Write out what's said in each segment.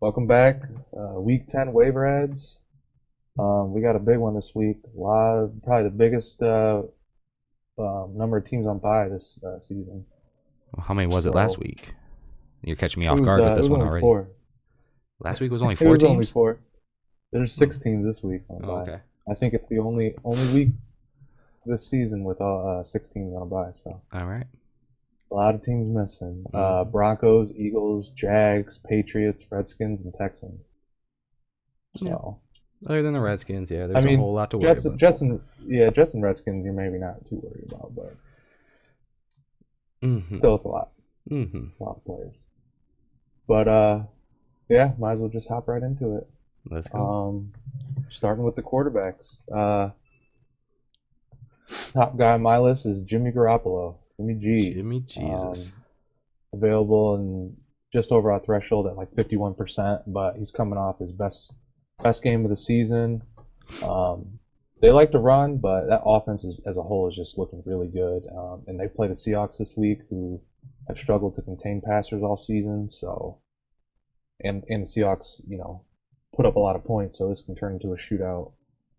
Welcome back. Week 10 waiver ads. We got a big one this week. Probably the biggest number of teams on bye this season. Well, how many was it last So week? You're catching me it off was guard with it this was one only already. four. Last week was only It four was only teams? four. There's 6 teams this week on Oh, bye. okay. I think it's the only week this season with all 6 teams on bye. So All right. a lot of teams missing. Mhm. Broncos, Eagles, Jags, Patriots, Redskins, and Texans. Yeah. So. Other than the Redskins, yeah, I there's a mean, whole lot to worry about. Jets and Redskins, you're maybe not too worried about, but Mm-hmm. still, it's a lot Mm-hmm. of players. But yeah, might as well just hop right into it. Let's go. Starting with the quarterbacks. Top guy on my list is Jimmy Garoppolo, Jimmy G. Jimmy Jesus. Available and just over our threshold at like 51%, but he's coming off his best game of the season. They like to run, but that offense as a whole is just looking really good. And they play the Seahawks this week, who have struggled to contain passers all season. So, and the Seahawks, put up a lot of points, so this can turn into a shootout.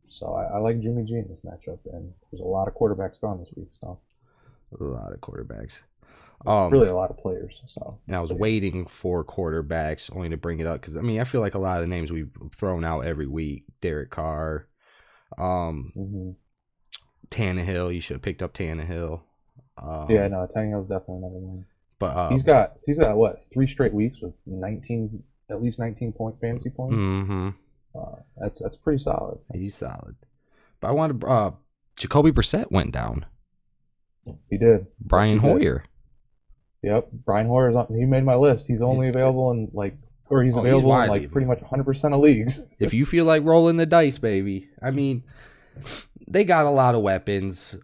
So I like Jimmy G in this matchup, and there's a lot of quarterbacks gone this week, so A lot of quarterbacks. really a lot of players. So, And I was but yeah. waiting for quarterbacks only to bring it up because, I mean, I feel like a lot of the names we've thrown out every week, Derek Carr, Mhm. Tannehill, you should have picked up Tannehill. Yeah, no, Tannehill's definitely another one. But He's got what, 3 straight weeks with at least 19 fantasy points. mm-hmm. That's pretty solid. He's solid. But I wanted Jacoby Brissett went down. He did. Brian Yes, he did. Hoyer. Yep, Brian Hoyer he made my list. He's only available in he's available in widely pretty much 100% of leagues. If you feel like rolling the dice, baby. I mean, they got a lot of weapons.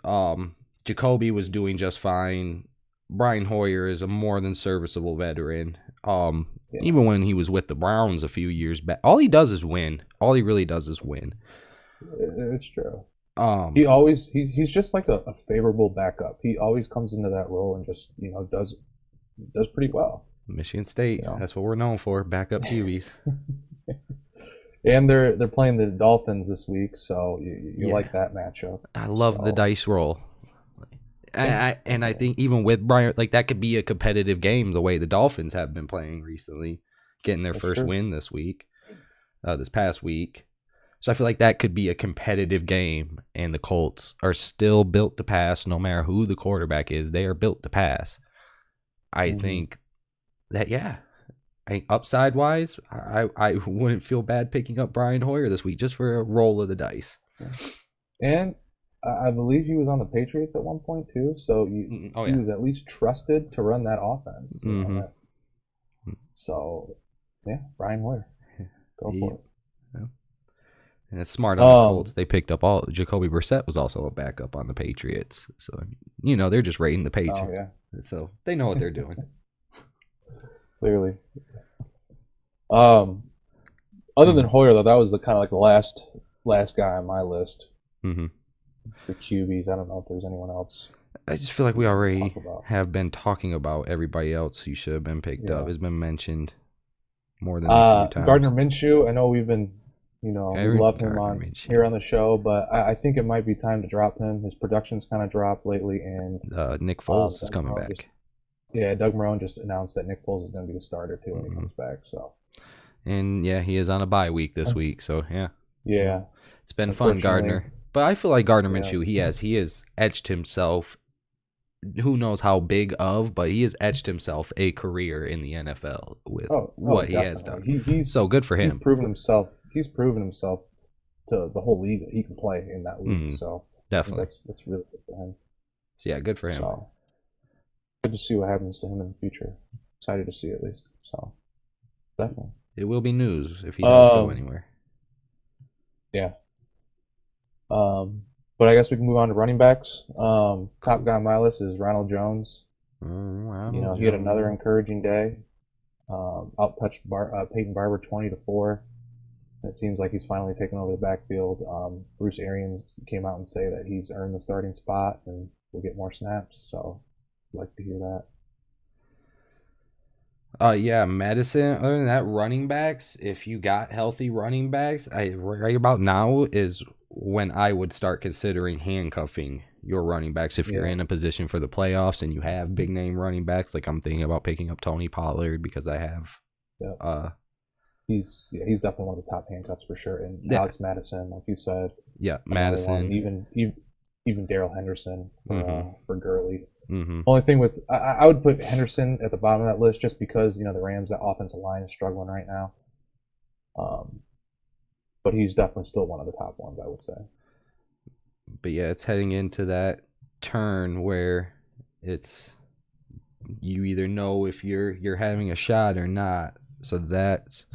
Jacoby was doing just fine. Brian Hoyer is a more than serviceable veteran. Yeah. Even when he was with the Browns a few years back, all he does is win. All he really does is win. It's true. He's just like a favorable backup. He always comes into that role and just does pretty well. Michigan State, that's what we're known for, backup QBs. And they're playing the Dolphins this week, so you like that matchup. I love the dice roll. I think even with Brian, like, that could be a competitive game the way the Dolphins have been playing recently, getting their first win this past week. So I feel like that could be a competitive game, and the Colts are still built to pass no matter who the quarterback is. They are built to pass. I think that, upside-wise, I wouldn't feel bad picking up Brian Hoyer this week just for a roll of the dice. And I believe he was on the Patriots at one point too, so he was at least trusted to run that offense. So, yeah, Brian Hoyer, go for it. Yeah. And it's smart on the Colts. They picked up Jacoby Brissett was also a backup on the Patriots, so they're just rating the Patriots. So they know what they're doing. Clearly. Other than Hoyer, though, that was the kind of like the last guy on my list. For QBs, I don't know if there's anyone else. I just feel like we already have been talking about everybody else who should have been picked up. Has been mentioned more than a few times. Gardner Minshew, I know we've been, we love him here on the show, but I think it might be time to drop him. His production's kind of dropped lately, and Nick Foles is coming back. Doug Marrone just announced that Nick Foles is going to be the starter too when he comes back. So. And he is on a bye week this week, so yeah, it's been fun, Gardner. But I feel like Gardner Minshew, he has etched himself. Who knows how big of, but he has etched himself a career in the NFL with what he has done. He's so good for him. He's proven himself. He's proven himself to the whole league that he can play in that league. So definitely, that's really good for him. So good for him. So, good to see what happens to him in the future. Excited to see at least. So definitely, it will be news if he does go anywhere. Yeah. But I guess we can move on to running backs. Top guy on my list is Ronald Jones. He had another encouraging day. Out-touched Peyton Barber 20-4. It seems like he's finally taken over the backfield. Bruce Arians came out and say that he's earned the starting spot and will get more snaps. So I'd like to hear that. Yeah, Madison. Other than that, running backs. If you got healthy running backs, right about now is when I would start considering handcuffing your running backs. If you're in a position for the playoffs and you have big name running backs, like I'm thinking about picking up Tony Pollard because I have. He's definitely one of the top handcuffs for sure. And Alex Madison, like you said. Yeah, Madison. Even Darrell Henderson for Gurley. Mm-hmm. Only thing with I would put Henderson at the bottom of that list just because the Rams, that offensive line is struggling right now. But he's definitely still one of the top ones, I would say. But yeah, it's heading into that turn where it's you either know if you're having a shot or not. So that's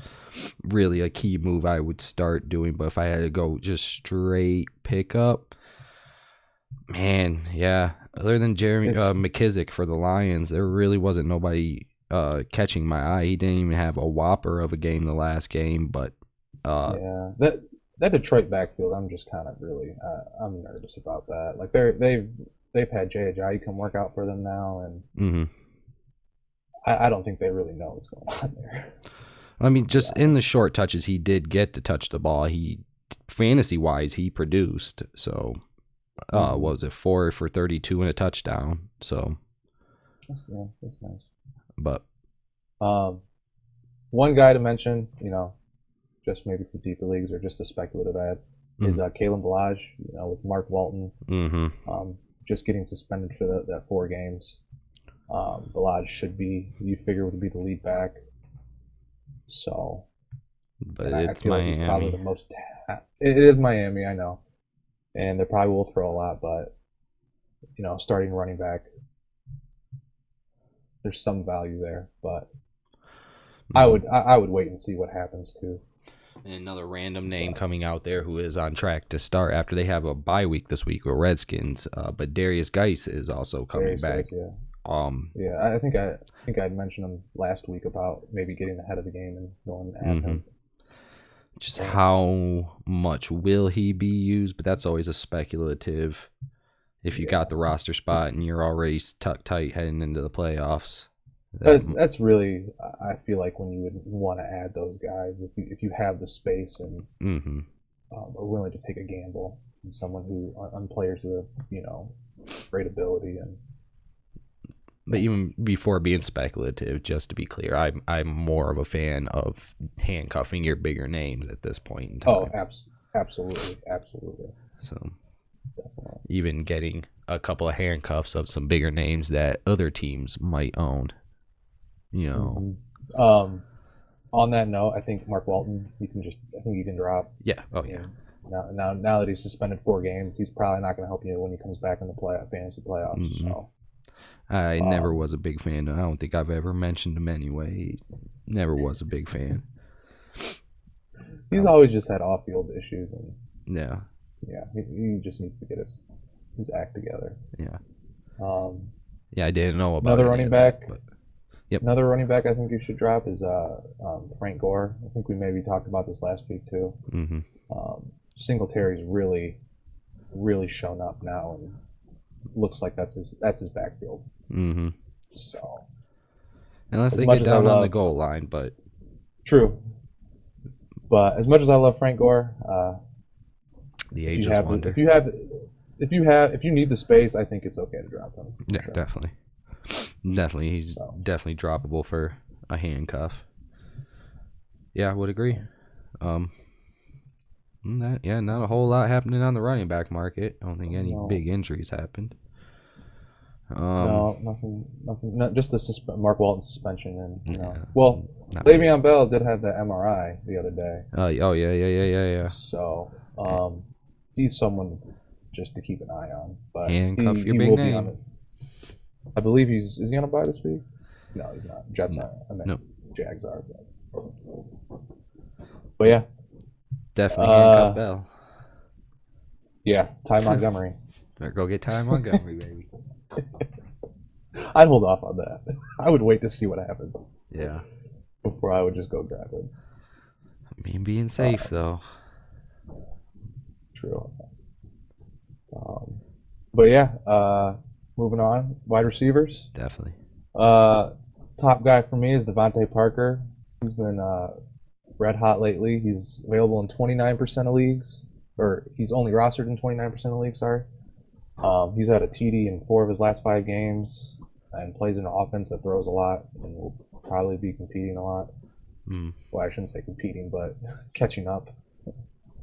really a key move I would start doing. But if I had to go just straight pickup, man, yeah. Other than Jeremy McKissick for the Lions, there really wasn't nobody catching my eye. He didn't even have a whopper of a game the last game. But that Detroit backfield, I'm just kind of really I'm nervous about that. Like they've had Jay Ajayi come work out for them now, and I don't think they really know what's going on there. I mean, just in the short touches he did get to touch the ball, he fantasy wise he produced. So what was it, 4 for 32 and a touchdown? So that's nice. But one guy to mention, just maybe for deeper leagues or just a speculative ad, is Kalen Ballz, with Mark Walton just getting suspended for that 4 games. Ballz should be, you figure, would be the lead back. So, but it's Miami. Like probably the most. It is Miami, I know, and they probably will throw a lot, but starting running back, there's some value there, but I would wait and see what happens too. And another random name coming out there who is on track to start after they have a bye week this week with Redskins, but Darius Geis is also coming back. I think I'd mentioned him last week about maybe getting ahead of the game and going at him. Just how much will he be used? But that's always a speculative. If you got the roster spot and you're already tucked tight heading into the playoffs. That's really, I feel like, when you would want to add those guys if you have the space and are willing to take a gamble on someone on players who have great ability and. But even before being speculative, just to be clear, I'm more of a fan of handcuffing your bigger names at this point in time. Oh, absolutely. So definitely. Even getting a couple of handcuffs of some bigger names that other teams might own. On that note, I think Mark Walton, you can drop. Yeah. Oh yeah. Now that he's suspended 4 games, he's probably not going to help you when he comes back in the fantasy playoffs. So. I never was a big fan. I don't think I've ever mentioned him anyway. Never was a big fan. He's always just had off-field issues, and he just needs to get his act together. Yeah. I didn't know about another running back. Yep. Another running back I think you should drop is Frank Gore. I think we maybe talked about this last week too. Singletary's really, really shown up now, and looks like that's his backfield. So unless they get down on the goal line, but true. But as much as I love Frank Gore, the ageless wonder. If you need the space, I think it's okay to drop him. Yeah, sure. Definitely, he's definitely droppable for a handcuff. Yeah, I would agree. Not a whole lot happening on the running back market. I don't think any big injuries happened. No, nothing. Not just the Mark Walton suspension, and Le'Veon Bell did have the MRI the other day. Yeah. So, he's someone just to keep an eye on. But handcuff your he big will name. Be on it. I believe is he on a bye this week? No, he's not. Jets aren't. I mean, no. Jags are. But yeah. Definitely handcuff Bell. Yeah, Ty Montgomery. Better go get Ty Montgomery, baby. I'd hold off on that. I would wait to see what happens. Yeah. Before I would just go grab it. I mean, being safe, though. True. But yeah, moving on. Wide receivers. Definitely. top guy for me is Devontae Parker. He's been red hot lately. He's available in 29% of leagues, or he's only rostered in 29% of leagues. Sorry. He's had a TD in 4 of his last 5 games, and plays in an offense that throws a lot, and will probably be competing a lot. Well, I shouldn't say competing, but catching up.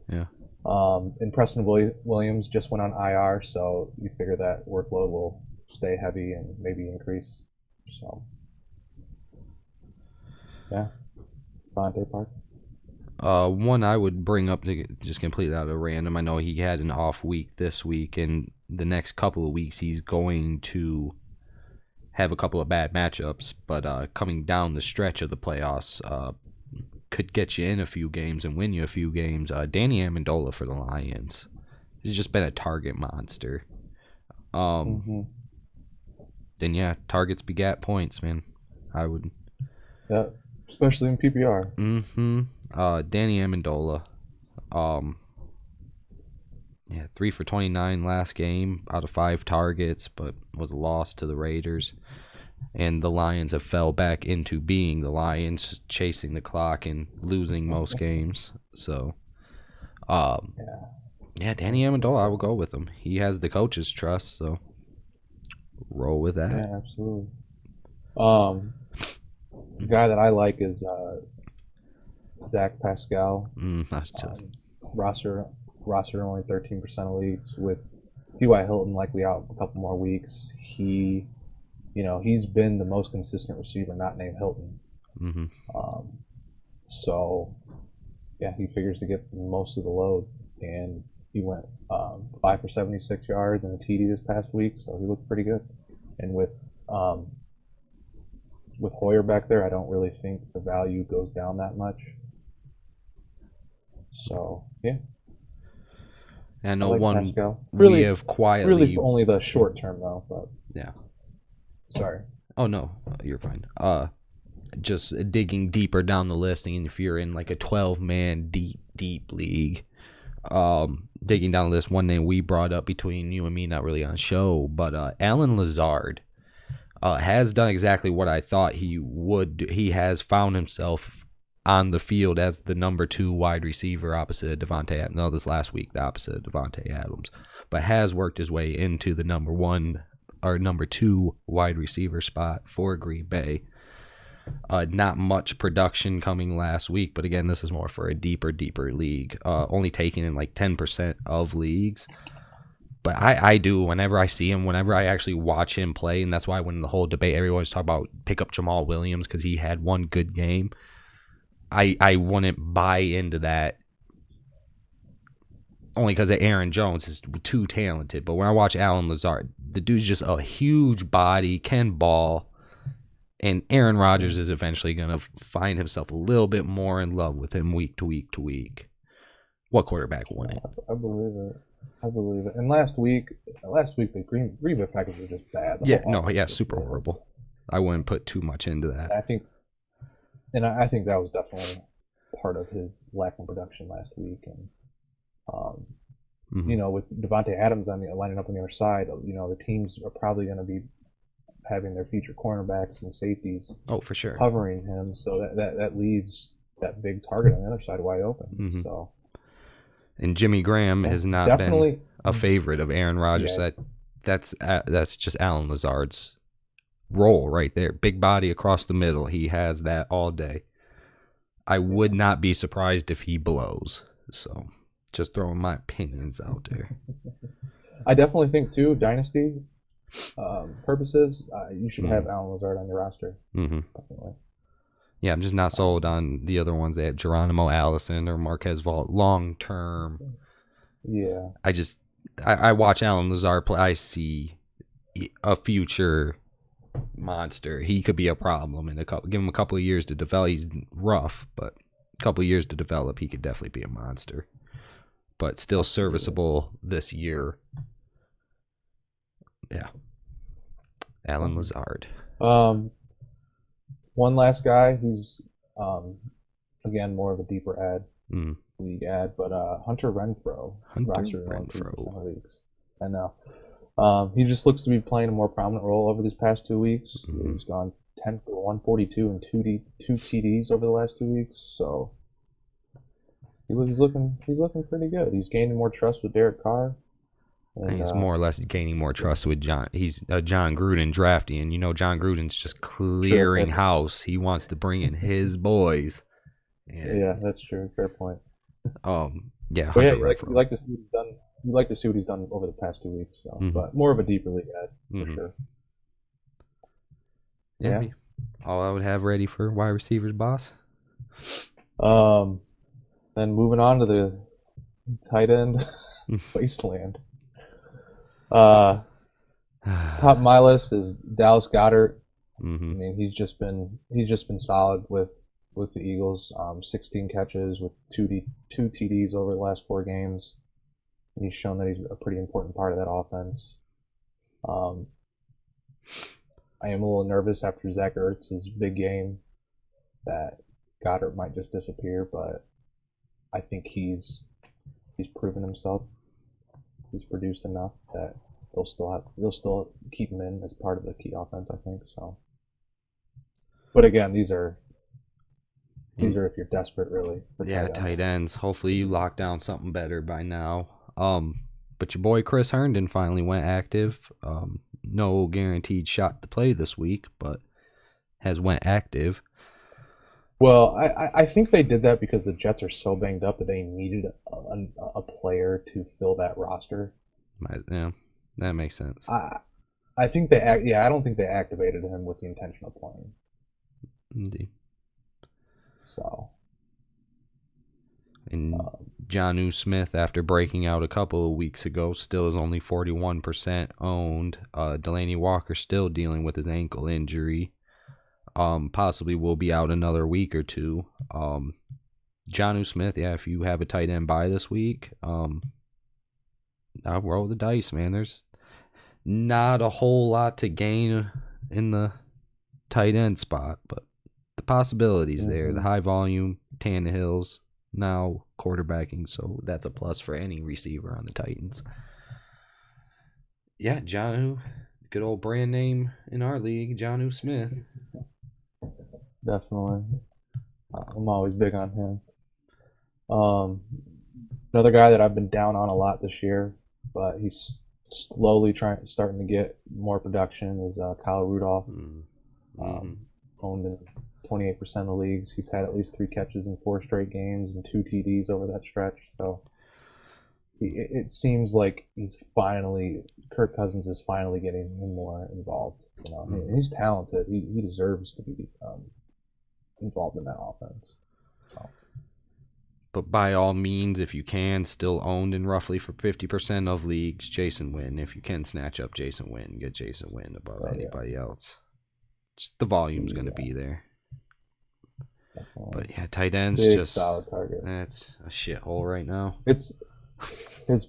Yeah. And Preston Williams just went on IR, so you figure that workload will stay heavy and maybe increase. So, yeah, Devontae Parker. One I would bring up to just completely out of random. I know he had an off week this week, and the next couple of weeks he's going to have a couple of bad matchups, but coming down the stretch of the playoffs, could get you in a few games and win you a few games. Danny Amendola for the Lions. He's just been a target monster. Then yeah, targets begat points, man. I would. Yeah, especially in PPR. Danny Amendola. Yeah, 3 for 29 last game out of 5 targets, but was a loss to the Raiders. And the Lions have fell back into being the Lions, chasing the clock and losing most games. So, yeah, Danny Amendola, I will go with him. He has the coach's trust, so roll with that. Yeah, absolutely. The guy that I like is Zach Pascal. That's just roster only 13% of leagues, with T.Y. Hilton likely out a couple more weeks. He's been the most consistent receiver not named Hilton. So, yeah, he figures to get most of the load, and he went 5 for 76 yards and a TD this past week, so he looked pretty good. And with Hoyer back there, I don't really think the value goes down that much. So, yeah. I know like one Pascal. we have quietly... Really for only the short term, though. But yeah. Sorry. Oh, no. You're fine. Just digging deeper down the list, and if you're in like a 12-man deep league, digging down the list, one name we brought up between you and me, not really on show, but Alan Lazard has done exactly what I thought he would. He has found himself on the field as the number 2 wide receiver opposite Devontae Adams. No, this last week, the opposite of Devontae Adams, but has worked his way into the number 1 or number 2 wide receiver spot for Green Bay. Not much production coming last week, but again, this is more for a deeper league. Only taking in like 10% of leagues. But I do, whenever I see him, whenever I actually watch him play, and that's why when the whole debate, everyone's talking about pick up Jamal Williams because he had one good game. I wouldn't buy into that only because Aaron Jones is too talented. But when I watch Alan Lazard, the dude's just a huge body, can ball, and Aaron Rodgers is eventually going to find himself a little bit more in love with him week to week to week. What quarterback won it? I believe it. And last week the Green Bay Packers were just bad. Super horrible. I wouldn't put too much into that. I think that was definitely part of his lack of production last week. And with Devontae Adams lining up on the other side, the teams are probably going to be having their feature cornerbacks and safeties. Oh, for sure. Covering him, so that leaves that big target on the other side wide open. So. And Jimmy Graham has not been a favorite of Aaron Rodgers. Yeah. That's just Alan Lazard's role right there. Big body across the middle. He has that all day. I would not be surprised if he blows. So, just throwing my opinions out there. I definitely think, too, Dynasty purposes, you should have Alan Lazard on your roster. Definitely. Yeah, I'm just not sold on the other ones. They have Geronimo Allison or Marquez Vaught long term. Yeah. I watch Alan Lazard play. I see a future monster. He could be a problem in give him a couple of years to develop. He's rough, but a couple of years to develop, he could definitely be a monster. But still serviceable this year. Yeah. Alan Lazard. One last guy, he's again more of a deeper league ad, but Hunter Renfrow. Leagues. I know. He just looks to be playing a more prominent role over these past 2 weeks. He's gone 10 for 142 and two TDs over the last 2 weeks. So he's looking pretty good. He's gaining more trust with Derek Carr. And, I think it's more or less gaining more trust with John. He's a John Gruden draftee, and John Gruden's just clearing house. He wants to bring in his boys. And, yeah, that's true. Fair point. Yeah, you like to see what he's done. You like to see what he's done over the past 2 weeks. So, but more of a deeper league ad for sure. Yeah. All I would have ready for wide receivers, boss. Then moving on to the tight end wasteland. Top of my list is Dallas Goedert. I mean, he's just been solid with the Eagles. 16 catches with two TDs over the last 4 games. And he's shown that he's a pretty important part of that offense. I am a little nervous after Zach Ertz's big game that Goddard might just disappear, but I think he's proven himself. He's produced enough that they'll still keep him in as part of the key offense, I think. So, but again, these are if you're desperate, really. Tight ends. Hopefully, you lock down something better by now. But your boy Chris Herndon finally went active. No guaranteed shot to play this week, but has went active. Well, I think they did that because the Jets are so banged up that they needed a player to fill that roster. Yeah, that makes sense. I think I don't think they activated him with the intention of playing. Indeed. So. And Jonnu Smith, after breaking out a couple of weeks ago, still is only 41% owned. Delaney Walker still dealing with his ankle injury. Possibly will be out another week or two. Jonnu Smith, if you have a tight end bye this week, I'll roll the dice, man. There's not a whole lot to gain in the tight end spot, but the possibilities there. The high volume, Tannehill's now quarterbacking, so that's a plus for any receiver on the Titans. Yeah, Jonnu, good old brand name in our league, Jonnu Smith. Definitely. I'm always big on him. Another guy that I've been down on a lot this year, but he's slowly starting to get more production is Kyle Rudolph. Owned in 28% of the leagues. He's had at least 3 catches in 4 straight games and 2 TDs over that stretch. So it seems like Kirk Cousins is finally getting him more involved. He's talented. He deserves to be involved in that offense. So. But by all means, if you can, still owned in roughly for 50% of leagues, Jason Wynn. If you can snatch up Jason Wynn, get Jason Wynn above anybody else. Just the volume's going to be there. But tight ends big, just solid target. That's a shithole right now. It's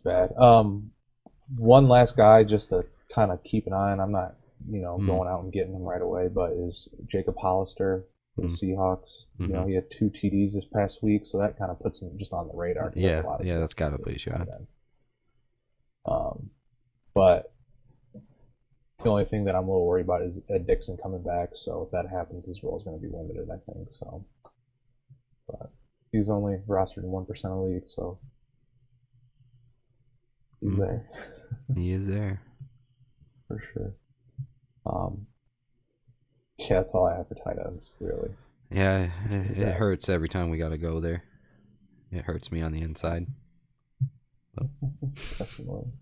bad. One last guy just to kind of keep an eye on. I'm not going out and getting him right away, but is Jacob Hollister for the Seahawks. He had 2 TDs this past week, so that kind of puts him just on the radar. That's got to be sure. But the only thing that I'm a little worried about is Ed Dixon coming back, so if that happens, his role is going to be limited, I think. So, but he's only rostered in 1% of the league, so he's there. He is there for sure. That's all I have for tight ends, really. Yeah, it hurts every time we got to go there. It hurts me on the inside. Definitely.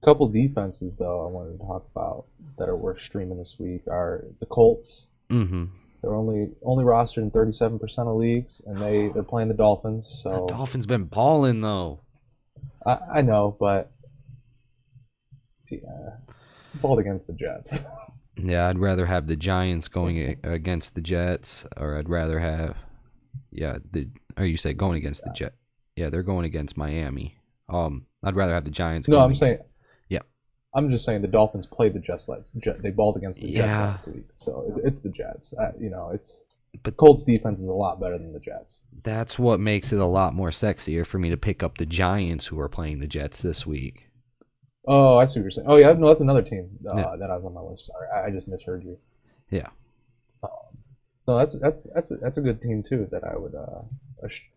Couple defenses though I wanted to talk about that are worth streaming this week are the Colts. They're only rostered in 37% of leagues, and they're playing the Dolphins. So the Dolphins been balling though. I know, but balled against the Jets. Yeah, I'd rather have the Giants going against the Jets, or I'd rather have you say going against the Jets? Yeah, they're going against Miami. I'd rather have the Giants. No, I'm saying. I'm just saying the Dolphins played the Jets. They balled against the Jets last week, so it's the Jets. But Colts defense is a lot better than the Jets. That's what makes it a lot more sexier for me to pick up the Giants, who are playing the Jets this week. Oh, I see what you're saying. Oh yeah, no, that's another team Yeah. that I was on my list. Sorry, I just misheard you. Yeah. No, that's a good team too. That I would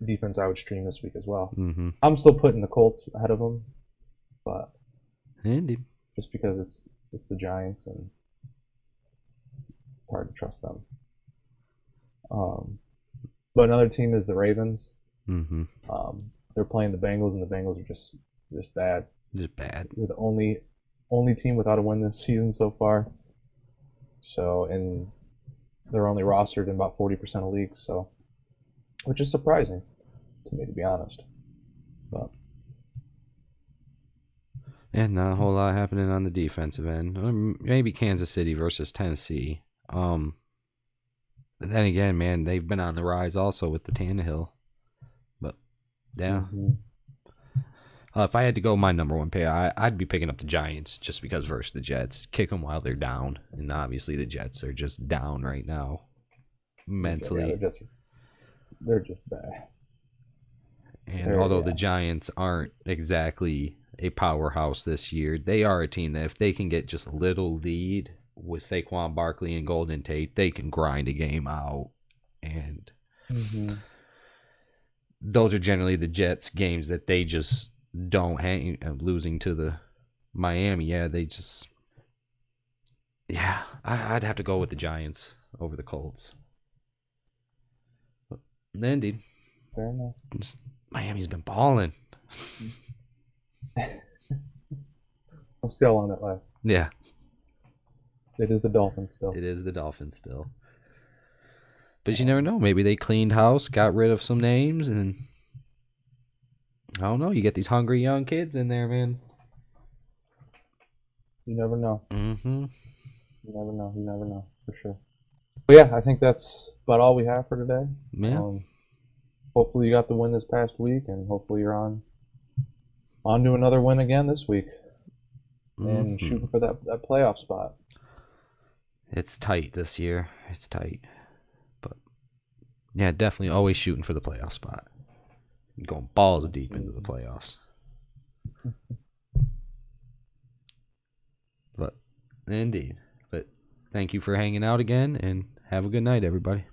defense I would stream this week as well. Mm-hmm. I'm still putting the Colts ahead of them, but Indeed. just because it's the Giants and it's hard to trust them. But another team is the Ravens. Mm-hmm. They're playing the Bengals, and the Bengals are just bad. Just bad. They're the only team without a win this season so far. So, and they're only rostered in about 40% of leagues, so which is surprising to me, to be honest. But And not a whole lot happening on the defensive end. Maybe Kansas City versus Tennessee. But then again, man, they've been on the rise also with the Tannehill. But yeah. mm-hmm. If I had to go my number one pick, I'd be picking up the Giants just because versus the Jets. Kick them while they're down. And obviously the Jets are just down right now. Mentally. Yeah, they're just bad. And although the Giants aren't exactly a powerhouse this year, they are a team that if they can get just a little lead with Saquon Barkley and Golden Tate, they can grind a game out. And those are generally the Jets games that they just don't hang. Losing to the Miami, I'd have to go with the Giants over the Colts. But, indeed. Fair enough. Miami's been balling. We'll see how long that lasts. Yeah. It is the Dolphins still. It is the Dolphins still. But you never know. Maybe they cleaned house, got rid of some names, and I don't know. You get these hungry young kids in there, man. You never know. Mm-hmm. You never know. You never know, for sure. But yeah, I think that's about all we have for today. Yeah. Hopefully you got the win this past week, and hopefully you're on to another win again this week. And shooting for that playoff spot. It's tight this year. It's tight. But yeah, definitely always shooting for the playoff spot. Going balls deep into the playoffs. But indeed. But thank you for hanging out again, and have a good night, everybody.